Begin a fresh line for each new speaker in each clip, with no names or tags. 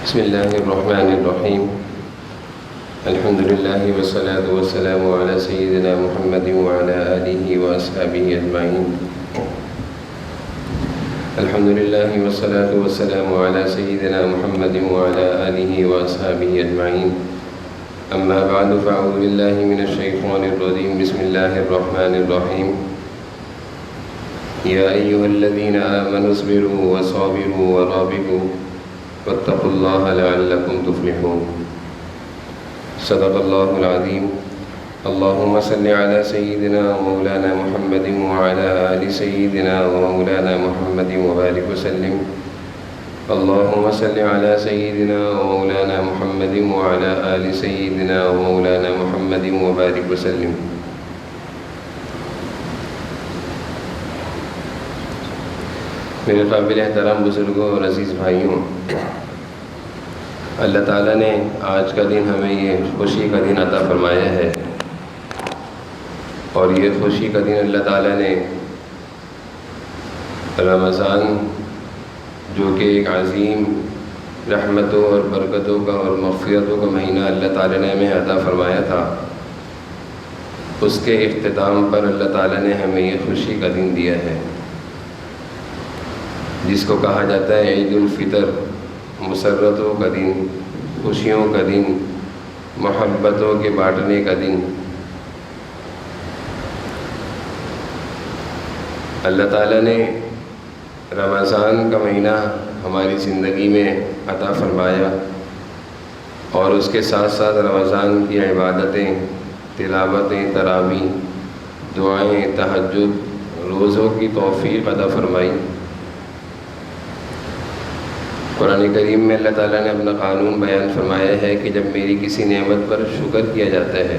بسم الله الرحمن الرحيم. الحمد لله والصلاة والسلام على سيدنا محمد وعلى آله وأصحابه أجمعين. الحمد لله والصلاة والسلام على سيدنا محمد وعلى آله وأصحابه أجمعين. أما بعد فأعوذ بالله من الشيطان الرجيم. بسم الله الرحمن الرحيم. يا أيها الذين آمنوا اصبروا وصابروا ورابطوا واتقوا الله لعلكم تفلحون. صدق الله العظيم. اللهم صل على سيدنا ومولانا محمد وعلى آل سيدنا ومولانا محمد وبارك وسلم. اللهم صل على سيدنا ومولانا محمد وعلى آل سيدنا ومولانا محمد وبارك وسلم. میرے قابل احترام بزرگوں اور عزیز بھائیوں، اللہ تعالیٰ نے آج کا دن ہمیں یہ خوشی کا دن عطا فرمایا ہے، اور یہ خوشی کا دن اللہ تعالیٰ نے رمضان، جو کہ ایک عظیم رحمتوں اور برکتوں کا اور مغفرتوں کا مہینہ اللہ تعالیٰ نے ہمیں عطا فرمایا تھا، اس کے اختتام پر اللہ تعالیٰ نے ہمیں یہ خوشی کا دن دیا ہے، جس کو کہا جاتا ہے عید الفطر، مسرتوں کا دن، خوشیوں کا دن، محبتوں کے بانٹنے کا دن۔ اللہ تعالیٰ نے رمضان کا مہینہ ہماری زندگی میں عطا فرمایا، اور اس کے ساتھ ساتھ رمضان کی عبادتیں، تلاوتیں، تراویح، دعائیں، تہجد، روزوں کی توفیق عطا فرمائی۔ قرآن کریم میں اللہ تعالیٰ نے اپنا قانون بیان فرمایا ہے کہ جب میری کسی نعمت پر شکر کیا جاتا ہے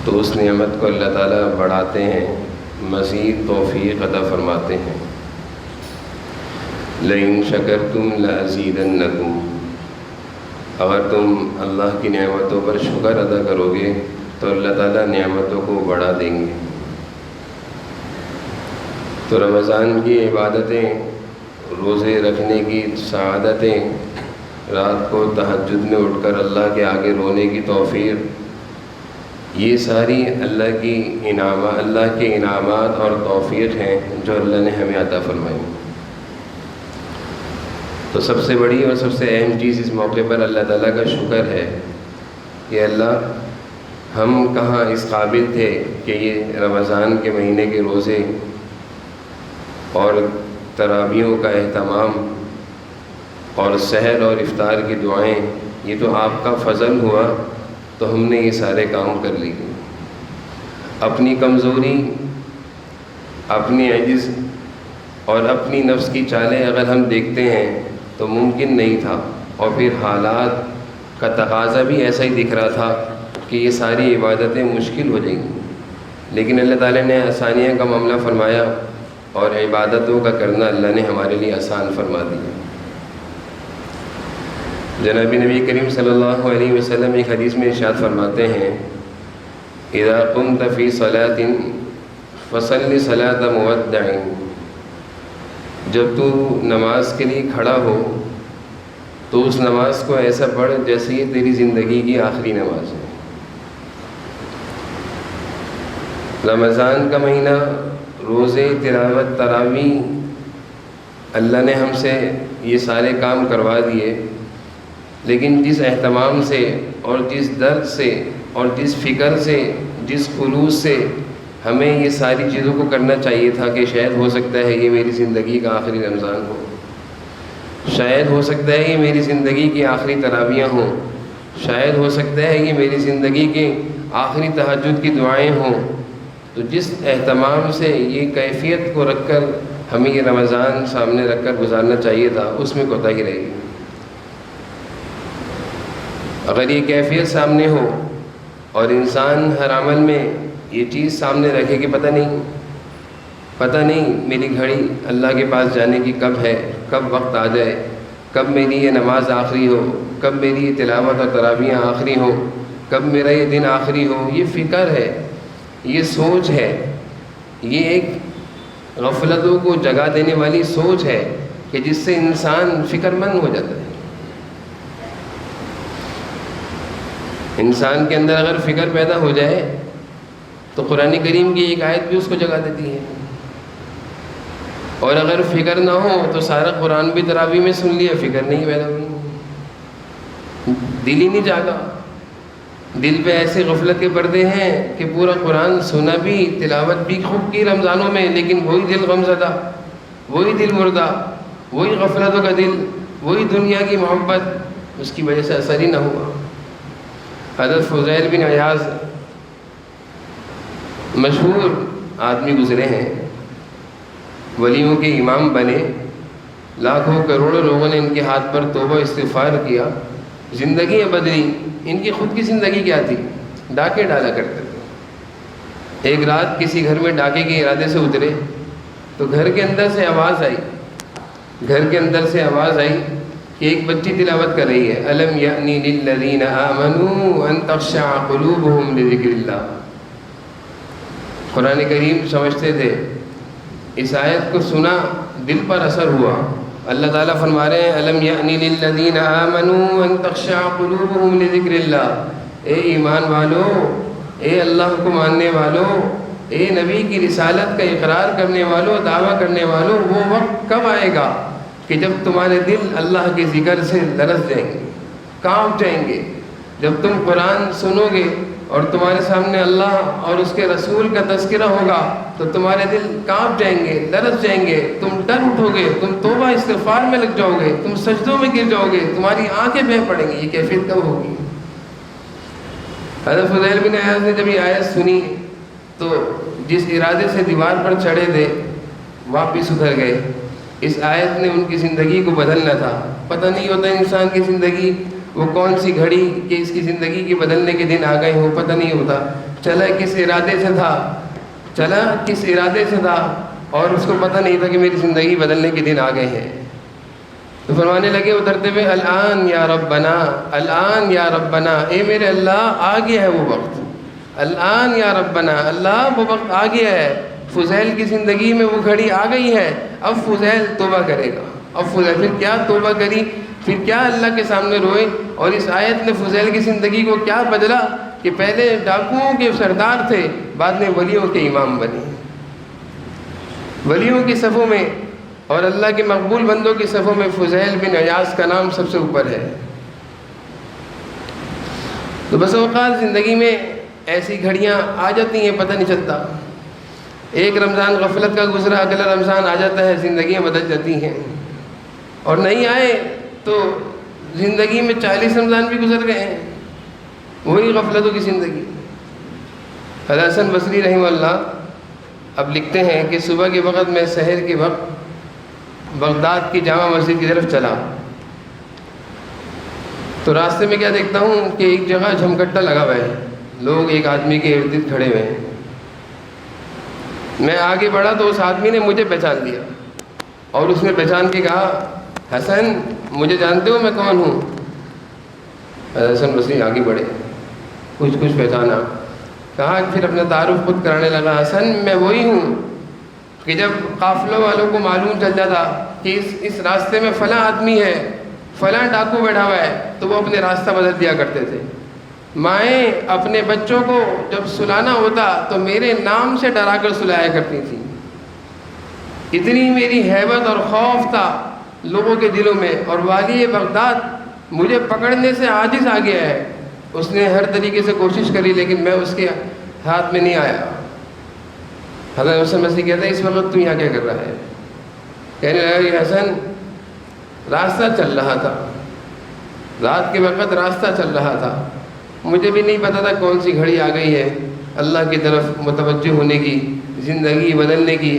تو اس نعمت کو اللہ تعالیٰ بڑھاتے ہیں، مزید توفیق عطا فرماتے ہیں۔ لئن شکرتم لأزیدنکم، اگر تم اللہ کی نعمتوں پر شکر ادا کرو گے تو اللہ تعالیٰ نعمتوں کو بڑھا دیں گے۔ تو رمضان کی عبادتیں، روزے رکھنے کی سعادتیں، رات کو تہجد میں اٹھ کر اللہ کے آگے رونے کی توفیق، یہ ساری اللہ کے انعامات اور توفیق ہیں جو اللہ نے ہمیں عطا فرمائی۔ تو سب سے بڑی اور سب سے اہم چیز اس موقع پر اللہ تعالیٰ کا شکر ہے کہ اللہ، ہم کہاں اس قابل تھے کہ یہ رمضان کے مہینے کے روزے اور تراویحوں کا اہتمام اور سحر اور افطار کی دعائیں، یہ تو آپ کا فضل ہوا تو ہم نے یہ سارے کام کر لیے۔ اپنی کمزوری، اپنی عجز اور اپنی نفس کی چالیں اگر ہم دیکھتے ہیں تو ممکن نہیں تھا، اور پھر حالات کا تقاضا بھی ایسا ہی دکھ رہا تھا کہ یہ ساری عبادتیں مشکل ہو جائیں گی، لیکن اللہ تعالیٰ نے آسانیاں کا معاملہ فرمایا، اور عبادتوں کا کرنا اللہ نے ہمارے لیے آسان فرما دیا۔ جناب نبی کریم صلی اللہ علیہ وسلم ایک حدیث میں ارشاد فرماتے ہیں، اذا قمت فی صلاۃ فصل صلاۃ مودع، جب تو نماز کے لیے کھڑا ہو تو اس نماز کو ایسا پڑھ جیسے یہ تیری زندگی کی آخری نماز ہے۔ رمضان کا مہینہ، روزے، تلاوت، تراویح، اللہ نے ہم سے یہ سارے کام کروا دیے، لیکن جس اہتمام سے اور جس درد سے اور جس فکر سے، جس خلوص سے ہمیں یہ ساری چیزوں کو کرنا چاہیے تھا کہ شاید ہو سکتا ہے یہ میری زندگی کا آخری رمضان ہو، شاید ہو سکتا ہے یہ میری زندگی کی آخری تراویحیں ہوں، شاید ہو سکتا ہے یہ میری زندگی کے آخری تہجد کی دعائیں ہوں، تو جس اہتمام سے یہ کیفیت کو رکھ کر ہمیں یہ رمضان سامنے رکھ کر گزارنا چاہیے تھا، اس میں کوتاہی رہے گی۔ اگر یہ کیفیت سامنے ہو اور انسان ہر عمل میں یہ چیز سامنے رکھے کہ پتہ نہیں میری گھڑی اللہ کے پاس جانے کی کب ہے، کب وقت آ جائے، کب میری یہ نماز آخری ہو، کب میری یہ تلاوت اور تراویح آخری ہو، کب میرا یہ دن آخری ہو، یہ فکر ہے، یہ سوچ ہے، یہ ایک غفلتوں کو جگا دینے والی سوچ ہے کہ جس سے انسان فکر مند ہو جاتا ہے۔ انسان کے اندر اگر فکر پیدا ہو جائے تو قرآن کریم کی ایک آیت بھی اس کو جگا دیتی ہے، اور اگر فکر نہ ہو تو سارا قرآن بھی تراویح میں سن لیا، فکر نہیں پیدا ہوئی، دل ہی نہیں جاگا۔ دل پہ ایسے غفلت کے پردے ہیں کہ پورا قرآن سنا بھی، تلاوت بھی خوب کی رمضانوں میں، لیکن وہی دل غمزدہ، وہی دل مردہ، وہی غفلتوں کا دل، وہی دنیا کی محبت، اس کی وجہ سے اثر ہی نہ ہوا۔ حضرت فضیل بن عیاض مشہور آدمی گزرے ہیں، ولیوں کے امام بنے، لاکھوں کروڑوں لوگوں نے ان کے ہاتھ پر توبہ استغفار کیا، زندگی بدلی۔ ان کی خود کی زندگی کیا تھی؟ ڈاکے ڈالا کرتے تھے۔ ایک رات کسی گھر میں ڈاکے کے ارادے سے اترے تو گھر کے اندر سے آواز آئی کہ ایک بچی تلاوت کر رہی ہے، الم یعنی للذین آمنوا ان تخشع قلوبہم لذکر اللہ۔ قرآن کریم سمجھتے تھے، اس آیت کو سنا، دل پر اثر ہوا۔ اللہ تعالیٰ فرما رہے ہیں، الم یعنی للذین آمنوا ان تخشع قلوبہم لذکر اللہ۔ اے ایمان والو، اے اللہ کو ماننے والو، اے نبی کی رسالت کا اقرار کرنے والو، دعویٰ کرنے والو، وہ وقت کب آئے گا کہ جب تمہارے دل اللہ کے ذکر سے لرز جائیں گے، کانپ جائیں گے۔ جب تم قرآن سنو گے اور تمہارے سامنے اللہ اور اس کے رسول کا تذکرہ ہوگا تو تمہارے دل کانپ جائیں گے، لرز جائیں گے، تم ڈر اٹھو گے، تم توبہ استغفار میں لگ جاؤ گے، تم سجدوں میں گر جاؤ گے، تمہاری آنکھیں بہہ پڑیں گی۔ یہ کیفیت کب ہوگی؟ حضرت فضیل بن عیاض نے جب یہ آیت سنی تو جس ارادے سے دیوار پر چڑھے تھے واپس ادھر گئے۔ اس آیت نے ان کی زندگی کو بدلنا تھا۔ پتہ نہیں ہوتا انسان کی زندگی وہ کون سی گھڑی کہ اس کی زندگی کے بدلنے کے دن آ گئے ہوں، پتہ نہیں ہوتا۔ چلا کس ارادے سے تھا اور اس کو پتہ نہیں تھا کہ میری زندگی بدلنے کے دن آ گئے ہیں۔ تو فرمانے لگے اترتے ہوئے، الآن یا ربنا، الآن یا ربنا، اے میرے اللہ آ گیا ہے وہ وقت، الآن یا ربنا، اللہ وہ وقت آ گیا ہے۔ فضیل کی زندگی میں وہ گھڑی آ گئی ہے، اب فضیل توبہ کرے گا۔ اب فضیل پھر کیا توبہ کری، پھر کیا اللہ کے سامنے روئے، اور اس آیت نے فضیل کی زندگی کو کیا بدلا کہ پہلے ڈاکوؤں کے سردار تھے، بعد میں ولیوں کے امام بنے۔ ولیوں کی صفوں میں اور اللہ کے مقبول بندوں کی صفوں میں فضیل بن عیاض کا نام سب سے اوپر ہے۔ تو بس اوقات زندگی میں ایسی گھڑیاں آ جاتی ہیں، پتہ نہیں چلتا۔ ایک رمضان غفلت کا گزرا، اگلا رمضان آ جاتا ہے، زندگیاں بدل جاتی ہیں، اور نہیں آئے تو زندگی میں 40 رمضان بھی گزر گئے ہیں، وہی غفلتوں کی زندگی۔ حضرت حسن بصری رحمہ اللہ اب لکھتے ہیں کہ صبح کے وقت میں سحر کے وقت بغداد کی جامع مسجد کی طرف چلا تو راستے میں کیا دیکھتا ہوں کہ ایک جگہ جھمکٹا لگا ہوا ہے، لوگ ایک آدمی کے ارد گرد کھڑے ہوئے ہیں۔ میں آگے بڑھا تو اس آدمی نے مجھے پہچان لیا اور اس نے پہچان کے کہا، حسن مجھے جانتے ہو میں کون ہوں؟ حسن بصری آگے بڑھے، کچھ پہچانا، کہا پھر اپنا تعارف خود کرانے لگا، حسن میں وہی ہوں کہ جب قافلوں والوں کو معلوم چل جاتا کہ اس راستے میں فلاں آدمی ہے، فلاں ڈاکو بیٹھا ہوا ہے، تو وہ اپنے راستہ بدل دیا کرتے تھے۔ مائیں اپنے بچوں کو جب سلانا ہوتا تو میرے نام سے ڈرا کر سلایا کرتی تھی۔ اتنی میری ہیبت اور خوف تھا لوگوں کے دلوں میں، اور والی بغداد مجھے پکڑنے سے عاجز آ گیا ہے۔ اس نے ہر طریقے سے کوشش کری لیکن میں اس کے ہاتھ میں نہیں آیا۔ حضرت حسن بصری کہتا ہے، اس وقت تو یہاں کیا کر رہا ہے؟ کہنے لگا کہ حسن راستہ چل رہا تھا، رات کے وقت راستہ چل رہا تھا، مجھے بھی نہیں پتا تھا کون سی گھڑی آ گئی ہے اللہ کی طرف متوجہ ہونے کی، زندگی بدلنے کی۔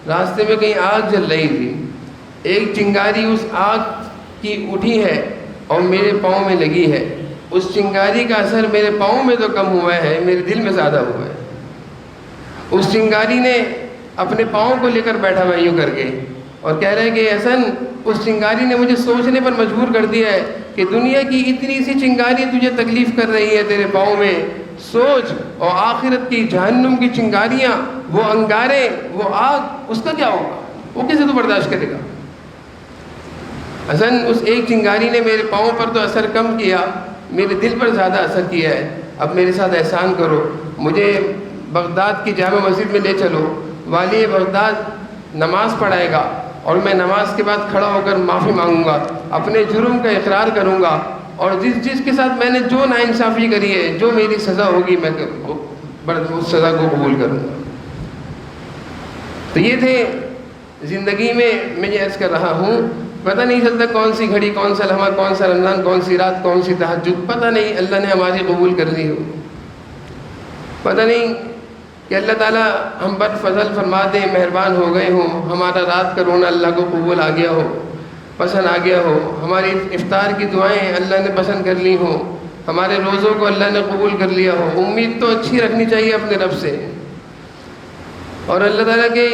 راستے میں کہیں آگ جل رہی تھی، ایک چنگاری اس آگ کی اٹھی ہے اور میرے پاؤں میں لگی ہے۔ اس چنگاری کا اثر میرے پاؤں میں تو کم ہوا ہے، میرے دل میں زیادہ ہوا ہے۔ اس چنگاری نے اپنے پاؤں کو لے کر بیٹھا ہوا یوں کر کے، اور کہہ رہے ہیں کہ حسن اس چنگاری نے مجھے سوچنے پر مجبور کر دیا ہے کہ دنیا کی اتنی سی چنگاری تجھے تکلیف کر رہی ہے تیرے پاؤں میں، سوچ، اور آخرت کی جہنم کی چنگاریاں، وہ انگارے، وہ آگ، اس کا کیا ہوگا؟ وہ کیسے تو برداشت کرے گا؟ حسن اس ایک چنگاری نے میرے پاؤں پر تو اثر کم کیا میرے دل پر زیادہ اثر کیا ہے، اب میرے ساتھ احسان کرو، مجھے بغداد کی جامع مسجد میں لے چلو، والی بغداد نماز پڑھائے گا اور میں نماز کے بعد کھڑا ہو کر معافی مانگوں گا، اپنے جرم کا اقرار کروں گا، اور جس کے ساتھ میں نے جو ناانصافی کری ہے، جو میری سزا ہوگی میں اس سزا کو قبول کروں گا۔ تو یہ تھے زندگی میں یہ عرض کر رہا ہوں، پتہ نہیں چلتا کون سی گھڑی، کون سا لمحہ، کون سا رمضان، کون سی رات، کون سی تہجد، پتہ نہیں اللہ نے ہماری قبول کر لی ہو، پتہ نہیں کہ اللہ تعالیٰ ہم پر فضل فرما دے، مہربان ہو گئے ہوں، ہمارا رات کا رونا اللہ کو قبول آ گیا ہو، پسند آ گیا ہو، ہماری افطار کی دعائیں اللہ نے پسند کر لی ہوں، ہمارے روزوں کو اللہ نے قبول کر لیا ہو۔ امید تو اچھی رکھنی چاہیے اپنے رب سے، اور اللہ تعالیٰ کے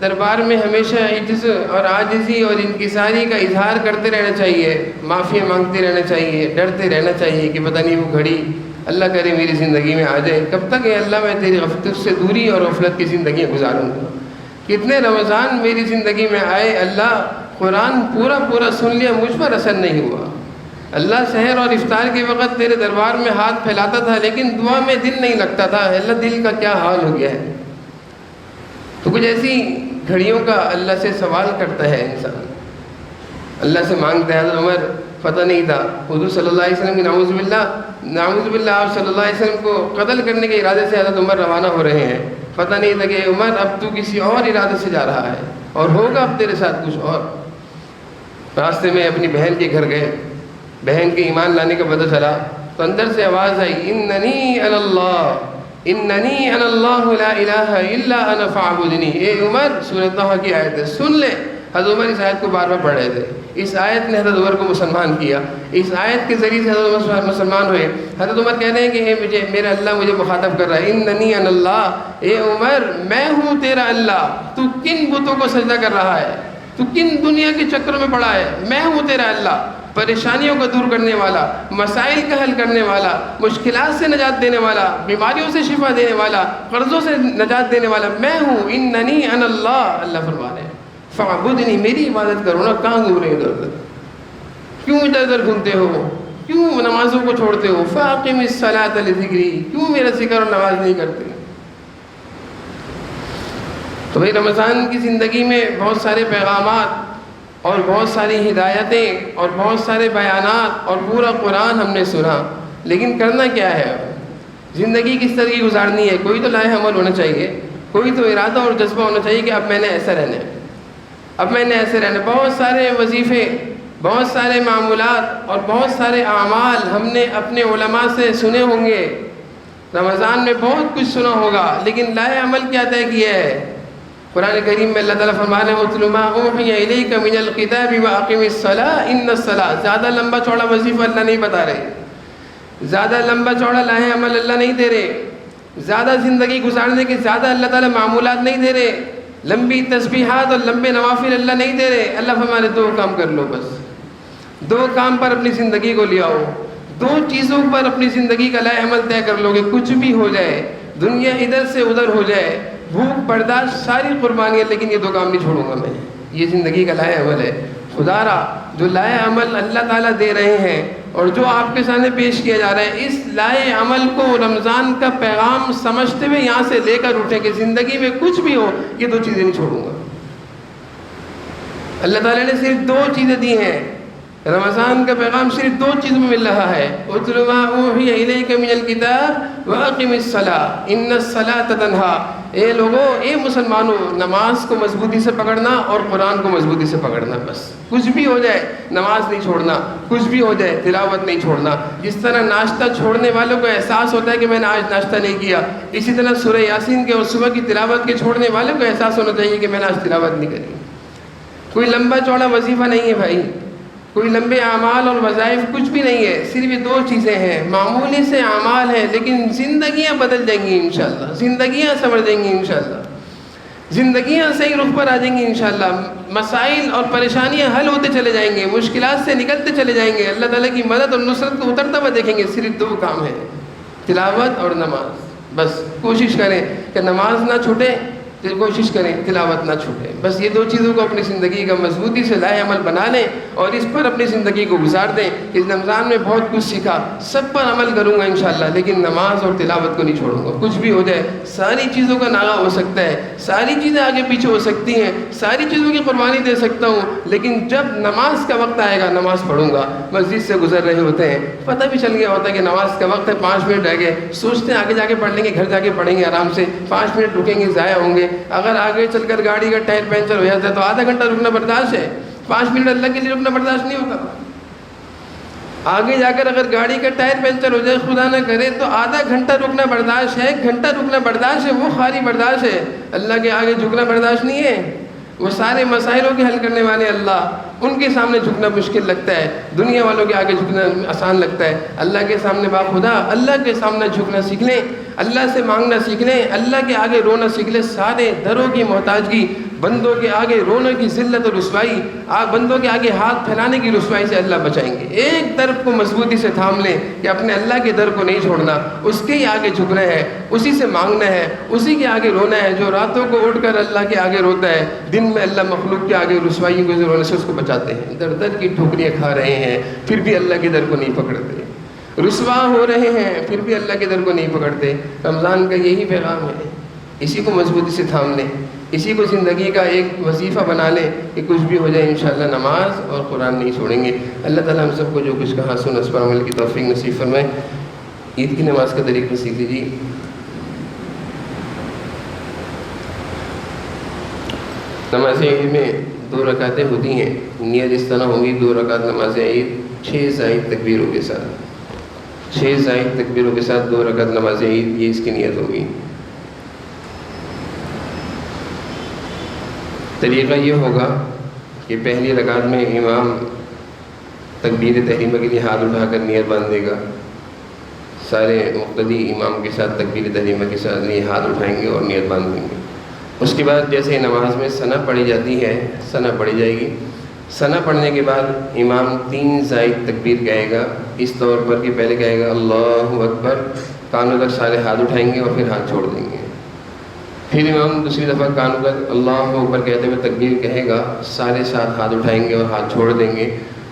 دربار میں ہمیشہ عجز اور عاجزی اور انکساری کا اظہار کرتے رہنا چاہیے، معافیاں مانگتے رہنا چاہیے، ڈرتے رہنا چاہیے کہ پتہ نہیں وہ گھڑی اللہ کرے میری زندگی میں آ جائے، کب تک ہے اللہ میں تیری غفلت سے دوری اور غفلت کی زندگی گزاروں گا، کتنے رمضان میری زندگی میں آئے، اللہ قرآن پورا سن لیا، مجھ پر اثر نہیں ہوا، اللہ سحر اور افطار کے وقت تیرے دربار میں ہاتھ پھیلاتا تھا لیکن دعا میں دل نہیں لگتا تھا، اللہ دل کا کیا حال ہو گیا ہے۔ تو کچھ ایسی گھڑیوں کا اللہ سے سوال کرتا ہے انسان، اللہ سے مانگتا ہے۔ حضرت عمر پتہ نہیں تھا، حضور صلی اللہ علیہ وسلم کی نعوذ باللہ آپ صلی اللہ علیہ وسلم کو قتل کرنے کے ارادے سے حضرت عمر روانہ ہو رہے ہیں، پتہ نہیں تھا کہ عمر اب تو کسی اور ارادے سے جا رہا ہے اور ہوگا اب تیرے ساتھ کچھ اور۔ راستے میں اپنی بہن کے گھر گئے، بہن کے ایمان لانے کا پتہ چلا تو اندر سے آواز آئی، اننی انا اللہ لا الہ الا انا فاعبدنی۔ اے عمر، سورۃ طہ کی آیت ہے، سن لے۔ حضرت عمر اس آیت کو بار بار پڑھ رہے تھے، اس آیت نے حضرت عمر کو مسلمان کیا، اس آیت کے ذریعے سے حضرت عمر مسلمان ہوئے۔ حضرت عمر کہہ رہے ہیں کہ میرا اللہ مجھے مخاطب کر رہا ہے، اننی انا اللہ، اے عمر میں ہوں تیرا اللہ، تو کن بتوں کو سجدہ کر رہا ہے، تو کن دنیا کے چکروں میں پڑا ہے، میں ہوں تیرا اللہ، پریشانیوں کو دور کرنے والا، مسائل کا حل کرنے والا، مشکلات سے نجات دینے والا، بیماریوں سے شفا دینے والا، قرضوں سے نجات دینے والا میں ہوں، اننی انا اللہ، اللہ فرما رہے ہیں فاعبدنی، میری عبادت کرو نا۔ کہاں گھوم رہے ادھر ادھر، کیوں ادھر ادھر گھومتے ہو، کیوں نمازوں کو چھوڑتے ہو، فاقم الصلاۃ لذکری، کیوں میرا ذکر اور نماز نہیں کرتے؟ تو بھائی رمضان کی زندگی میں بہت سارے پیغامات اور بہت ساری ہدایتیں اور بہت سارے بیانات اور پورا قرآن ہم نے سنا، لیکن کرنا کیا ہے؟ زندگی کس طرح کی گزارنی ہے؟ کوئی تو لائحہ عمل ہونا چاہیے، کوئی تو ارادہ اور جذبہ ہونا چاہیے کہ اب میں نے ایسا رہنا ہے، اب میں نے ایسے رہنا ہے۔ بہت سارے وظیفے، بہت سارے معمولات اور بہت سارے اعمال ہم نے اپنے علماء سے سنے ہوں گے، رمضان میں بہت کچھ سنا ہوگا، لیکن لائحہ عمل کیا طے کیا ہے؟ قرآن کریم میں اللہ تعالیٰ فرما رہے ہیں وَاتْلُ مَا أُوحِيَ إِلَيْكَ مِنَ الْكِتَابِ وَأَقِمِ الصَّلَاةَ إِنَّ الصَّلَاةَ۔ زیادہ لمبا چوڑا وظیفہ اللہ نہیں بتا رہے، زیادہ لمبا چوڑا لائحہ عمل اللہ نہیں دے رہے، زیادہ زندگی گزارنے کے زیادہ اللہ تعالیٰ معمولات نہیں دے رہے، لمبی تسبیحات اور لمبے نوافل اللہ نہیں دے رہے۔ اللہ فرما رہے دو کام کر لو، بس دو کام پر اپنی زندگی کو لے آؤ، دو چیزوں پر اپنی زندگی کا لائحہ عمل طے کر لو گے، کچھ بھی ہو جائے، دنیا ادھر سے ادھر ہو جائے، بھوک برداشت ساری قربانیاں، لیکن یہ دو کام نہیں چھوڑوں گا میں۔ یہ زندگی کا لائحہ عمل ہے۔ خدا را جو لائحہ عمل اللہ تعالیٰ دے رہے ہیں اور جو آپ کے سامنے پیش کیا جا رہا ہے، اس لائحہ عمل کو رمضان کا پیغام سمجھتے ہوئے یہاں سے لے کر اٹھیں کہ زندگی میں کچھ بھی ہو یہ دو چیزیں نہیں چھوڑوں گا۔ اللہ تعالیٰ نے صرف دو چیزیں دی ہیں، رمضان کا پیغام صرف دو چیزوں میں مل رہا ہے، اتل ما اوحی الیک من الکتاب واقم الصلاۃ ان الصلاۃ تنہی۔ اے لوگو، اے مسلمانوں، نماز کو مضبوطی سے پکڑنا اور قرآن کو مضبوطی سے پکڑنا، بس کچھ بھی ہو جائے نماز نہیں چھوڑنا، کچھ بھی ہو جائے تلاوت نہیں چھوڑنا۔ جس طرح ناشتہ چھوڑنے والوں کو احساس ہوتا ہے کہ میں نے آج ناشتہ نہیں کیا، اسی طرح سورہ یاسین کے اور صبح کی تلاوت کے چھوڑنے والوں کو احساس ہونا چاہیے کہ میں نے آج تلاوت نہیں کری۔ کوئی لمبا چوڑا وظیفہ نہیں ہے بھائی، کوئی لمبے اعمال اور وظائف کچھ بھی نہیں ہے، صرف یہ دو چیزیں ہیں، معمولی سے اعمال ہیں لیکن زندگیاں بدل جائیں گی انشاءاللہ، زندگیاں سنور جائیں گی انشاءاللہ، زندگیاں صحیح رخ پر آ جائیں گی انشاءاللہ، مسائل اور پریشانیاں حل ہوتے چلے جائیں گے، مشکلات سے نکلتے چلے جائیں گے، اللہ تعالیٰ کی مدد اور نصرت کو اترتا ہوا دیکھیں گے۔ صرف دو کام ہیں، تلاوت اور نماز۔ بس کوشش کریں کہ نماز نہ چھوٹے، تو کوشش کریں تلاوت نہ چھوٹے. بس یہ دو چیزوں کو اپنی زندگی کا مضبوطی سے لائے عمل بنا لیں اور اس پر اپنی زندگی کو گزار دیں. اس رمضان میں بہت کچھ سیکھا, سب پر عمل کروں گا انشاءاللہ, لیکن نماز اور تلاوت کو نہیں چھوڑوں گا. کچھ بھی ہو جائے, ساری چیزوں کا ناغہ ہو سکتا ہے, ساری چیزیں آگے پیچھے ہو سکتی ہیں, ساری چیزوں کی قربانی دے سکتا ہوں, لیکن جب نماز کا وقت آئے گا نماز پڑھوں گا. مسجد سے گزر رہے ہوتے ہیں, پتہ بھی چل گیا ہوتا ہے کہ نماز کا وقت ہے, 5 منٹ رہ گئے, سوچتے ہیں آگے جا کے پڑھ لیں گے, گھر جا کے پڑھیں گے آرام سے, 5 منٹ رکیں گے ضائع ہوں گے. اگر آگے چل کر گاڑی کا ٹائر پنچر ہو جاتا ہے تو آدھا گھنٹہ رکنا برداشت ہے, 5 منٹ اللہ کے لیے رکنا برداشت نہیں ہوتا. آگے جا کر اگر گاڑی کا ٹائر پنچر ہو جائے خدا نہ کرے تو آدھا گھنٹہ رکنا برداشت ہے, 1 گھنٹہ رکنا برداشت ہے, وہ خالی برداشت ہے. اللہ کے آگے جھکنا برداشت نہیں ہے. وہ سارے مسائلوں کے حل کرنے والے اللہ, ان کے سامنے جھکنا مشکل لگتا ہے, دنیا والوں کے آگے جھکنا آسان لگتا ہے. اللہ کے سامنے باخدا اللہ کے سامنے جھکنا سیکھ لیں, اللہ سے مانگنا سیکھ لیں, اللہ کے آگے رونا سیکھ لیں. سارے دروں کی محتاجگی, بندوں کے آگے رونے کی ذلت اور رسوائی, بندوں کے آگے ہاتھ پھیلانے کی رسوائی سے اللہ بچائیں گے. ایک درب کو مضبوطی سے تھام لیں کہ اپنے اللہ کے در کو نہیں چھوڑنا, اس کے ہی آگے جھکنا ہے, اسی سے مانگنا ہے, اسی کے آگے رونا ہے. جو راتوں کو اٹھ کر اللہ کے آگے روتا ہے, دن میں اللہ مخلوق کے آگے رسوائی کے رونے سے اس کو بچاتے ہیں. در در کی ٹھوکریاں کھا رہے ہیں پھر بھی اللہ کے در کو نہیں پکڑتے, رسوا ہو رہے ہیں پھر بھی اللہ کے در کو نہیں پکڑتے. رمضان کا یہی پیغام ہے, اسی کو مضبوطی سے تھام لیں, اسی کو زندگی کا ایک وظیفہ بنا لیں کہ کچھ بھی ہو جائے انشاءاللہ نماز اور قرآن نہیں چھوڑیں گے. اللہ تعالیٰ ہم سب کو جو کچھ کہا سن اس پر عمل کی توفیق نصیب فرمائے. عید کی نماز کا طریقہ سیکھ لیجیے. نماز عید میں 2 رکعتیں ہوتی ہیں. نیت اس طرح ہوگی 2 رکعت نماز عید 6 زائد تکبیروں کے ساتھ, 6 زائد تکبیروں کے ساتھ 2 رکعت نماز عید, یہ اس کی نیت ہوگی. طریقہ یہ ہوگا کہ پہلی رکعت میں امام تکبیر تحریمہ کے لیے ہاتھ اٹھا کر نیت باندھ دے گا. سارے مقتدی امام کے ساتھ تکبیر تحریمہ کے ساتھ لیے ہاتھ اٹھائیں گے اور نیت باندھ دیں گے. اس کے بعد جیسے نماز میں ثنا پڑھی جاتی ہے, ثنا پڑھی جائے گی. ثنا پڑھنے کے بعد امام 3 زائد تکبیر کہے گا, اس طور پر کہ پہلے کہے گا اللہ اکبر, کانوں تک سارے ہاتھ اٹھائیں گے اور پھر ہاتھ چھوڑ دیں گے. پھر امام دوسری دفعہ کانوں تک اللہ اکبر کہتے ہوئے تکبیر کہے گا, سارے ساتھ ہاتھ اٹھائیں گے اور ہاتھ چھوڑ دیں گے.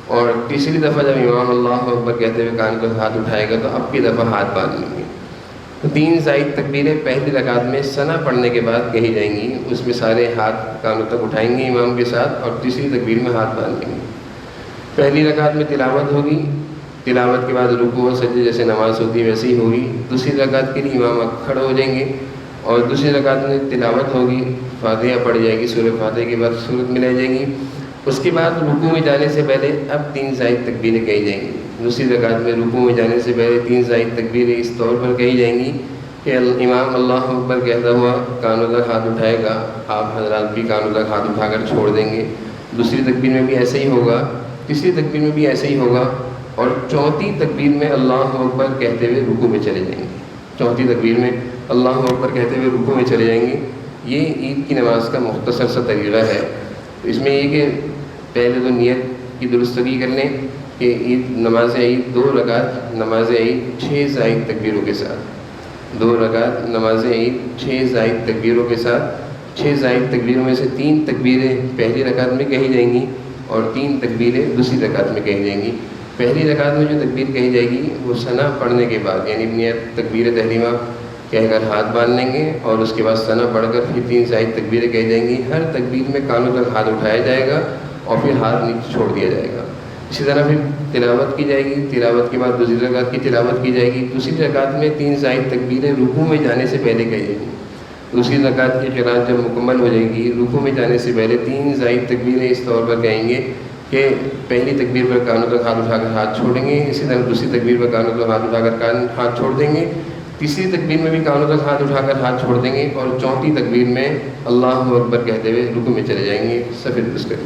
اور تیسری دفعہ جب امام اللہ اکبر کہتے ہوئے کانوں تک ہاتھ اٹھائے گا تو اب کی دفعہ ہاتھ باندھ لیں گے. تو 3 زائد تکبیریں پہلی رکعت میں ثنا پڑھنے کے بعد کہی جائیں گی. اس میں سارے ہاتھ کانوں تک اٹھائیں گے امام کے ساتھ اور تیسری تکبیر میں ہاتھ باندھ لیں گے. پہلی رکعت میں تلاوت ہوگی, تلاوت کے بعد رکوع اور سجدے جیسے نماز ہوتی ہے ویسے ہی ہوگی. دوسری رکعت کے لیے امام کھڑے ہو جائیں گے اور دوسری رکعت میں تلاوت ہوگی, فاتحہ پڑھ جائے گی, سورہ فاتحہ کے بعد سورت ملائی جائے گی. اس کے بعد رکوع میں جانے سے پہلے اب 3 زائد تکبیریں کہی جائیں گی. دوسری رکعت میں رکوع میں جانے سے پہلے 3 زائد تکبیریں اس طور پر کہی جائیں گی کہ امام اللہ اکبر کہتا ہوا کانوں تک ہاتھ اٹھائے گا, آپ حضرات بھی کانوں تک ہاتھ اٹھا کر چھوڑ دیں گے. دوسری تکبیر میں بھی ایسے ہی ہوگا, تیسری تکبیر میں بھی ایسے ہی ہوگا, اور چوتھی تکبیر میں اللہ اکبر کہتے ہوئے رکوع میں چلے جائیں گے. چوتھی تکبیر میں اللہ اکبر کہتے ہوئے رکوع میں چلے جائیں گے. یہ عید کی نماز کا مختصر سا طریقہ ہے. تو اس میں یہ کہ پہلے تو نیت کی درستگی کر لیں کہ عید نماز عید 2 رکعت نماز عید 6 زائد تکبیروں کے ساتھ, 2 رکعت نماز عید 6 زائد تکبیروں کے ساتھ. 6 زائد تکبیروں میں سے 3 تکبیریں پہلی رکعت میں کہی جائیں گی اور 3 تکبیریں دوسری رکعت میں کہی جائیں گی. پہلی رکعت میں جو تکبیر کہی جائے گی وہ ثنا پڑھنے کے بعد, یعنی نیت تکبیر تحریمہ کہہ کر ہاتھ باندھ لیں گے اور اس کے بعد ثنا پڑھ کر پھر 3 زائد تکبیریں کہی جائیں گی. ہر تکبیر میں کانوں تک ہاتھ اٹھایا جائے گا اور پھر ہاتھ نیچے چھوڑ دیا جائے گا. اسی طرح پھر تلاوت کی جائے گی, تلاوت کے بعد دوسری رکعت کی تلاوت کی جائے گی. دوسری رکعت میں 3 زائد تکبیریں رکوع میں جانے سے پہلے کہی جائیں گی. دوسری رکعت کی قرات جب مکمل ہو جائے گی رکوع میں جانے سے پہلے 3 زائد تکبیریں اس طور پر کہیں گے کہ پہلی تکبیر پر کانوں تک ہاتھ اٹھا کر ہاتھ چھوڑیں گے, اسی طرح دوسری تکبیر پر کانوں تک ہاتھ اٹھا کر ہاتھ چھوڑ دیں گے, تیسری تکبیر میں بھی کانوں تک ہاتھ اٹھا کر ہاتھ چھوڑ دیں گے, اور چوتھی تکبیر میں اللہ اکبر کہتے ہوئے رکوع میں چلے جائیں گے. سب درست کریں.